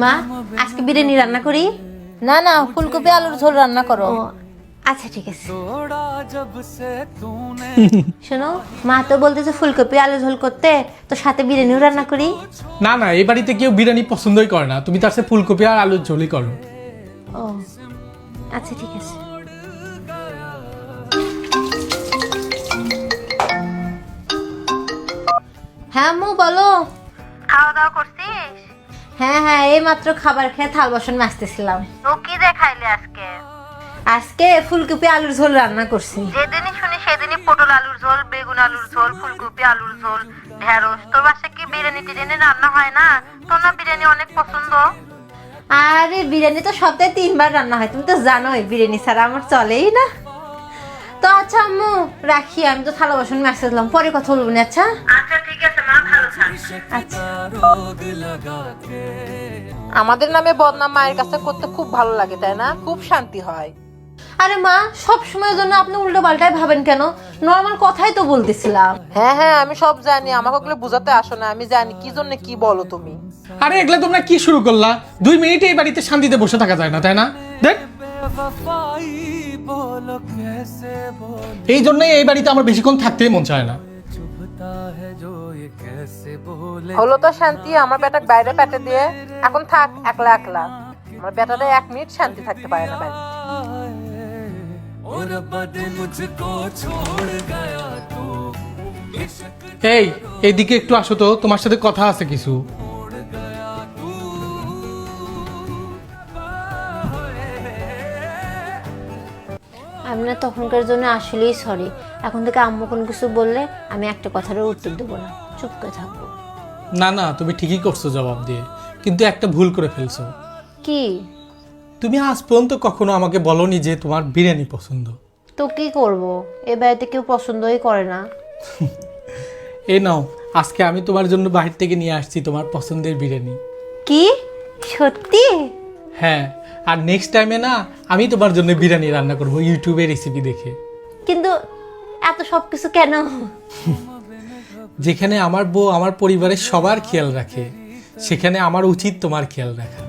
মা আজকে বিরিয়ানি রান্না করি? না না, ফুলকপি আলুর ঝোল রান্না করো। ও আচ্ছা ঠিক আছে। শোনো, মা তো বলতেছে ফুলকপি আলু ঝোল করতে, তো সাথে বিরিয়ানিও রান্না করি। না না, এই বাড়িতে কেউ বিরিয়ানি পছন্দই করে না, তুমি তার সাথে ফুলকপি আর আলুর ঝোলই করো। ও আচ্ছা ঠিক আছে। হ্যাঁ আম্মু বলো। খাওয়া দাওয়া করছিস? হ্যাঁ হ্যাঁ, এই মাত্র খাবার খেয়ে থাল বাসন মাজতেছিলাম। তো কি দেখাইলে আজকে? আজকে ফুলকপি আলুর ঝোল রান্না করছি। যেদিনই শুনি সেদিনই পটল আলুর ঝোল, বেগুন আলুর ঝোল, ফুলকপি আলুর ঝোল, ঢেঁড়স। তোর বাসায় কি বিরিয়ানি টিরিয়ানি রান্না হয় না? তোর না বিরিয়ানি অনেক পছন্দ। আরে বিরিয়ানি তো সপ্তাহে 3 বার রান্না হয়, তুমি তো জানোই বিরিয়ানি ছাড়া আমার চলেই না। তো আচ্ছা আম্মু রাখি, আমি তো থালা বাসন মাজতেছিলাম, পরে কথা বলবো না। আচ্ছা আচ্ছা ঠিক আছে মা, ভালো থাক। আচ্ছা। আমাদের নামে বদনাম মায়ের কাছে করতে খুব ভালো লাগে, তাই না? খুব শান্তি হয়। আরে মা, সব সময়ের জন্য আপনি উল্টো পাল্টায় ভাবেন কেন? নর্মাল কথাই তো বলতেছিলাম। হ্যাঁ হ্যাঁ, আমি সব জানি, আমাকে ওগুলো বুঝাতে আসো না, আমি জানি কি জন্য কি বলো তুমি। আরে এগুলা তোমরা কি শুরু করলা? 2 মিনিটে এই বাড়িতে শান্তিতে বসে থাকা যায় না, তাই না? দেখ, এই জন্যই এই বাড়িতে আমার বেশিক্ষণ থাকতেই মন চায় না। হলো তো শান্তি, আমার বেটাকে বাইরে পেটে দিয়ে এখন থাক একলা একলা। আমার বেটাটা 1 মিনিট শান্তি থাকতে পারে না বাইরে। এই এইদিকে একটু আসো তো, তোমার সাথে কথা আছে কিছু। আমি না তখনকার জন্য আসলেই সরি। এখন থেকে আম্মু কোনো কিছু বললে আমি একটা কথারও উত্তর দেবো না, চুপ করে থাকবো। না না, তুমি ঠিকই করছো জবাব দিয়ে, কিন্তু একটা ভুল করে ফেলছো। কি? তুমি আজ পর্যন্ত কখনো আমাকে বলোনি যে তোমার বিরিয়ানি পছন্দ। তো কি করব, এ বাড়িতে কেউ পছন্দই করে না। এই নাও, আজকে আমি তোমার জন্য বাহির থেকে নিয়ে আসছি তোমার পছন্দের বিরিয়ানি। কি সত্যি? হ্যাঁ, আর নেক্সট টাইমে না আমি তোমার জন্য বিরিয়ানি রান্না করব ইউটিউবে রেসিপি দেখে। কিন্তু এত সব কিছু কেন? যেখানে আমার বউ আমার পরিবারের সবার খেয়াল রাখে, সেখানে আমার উচিত তোমার খেয়াল রাখা।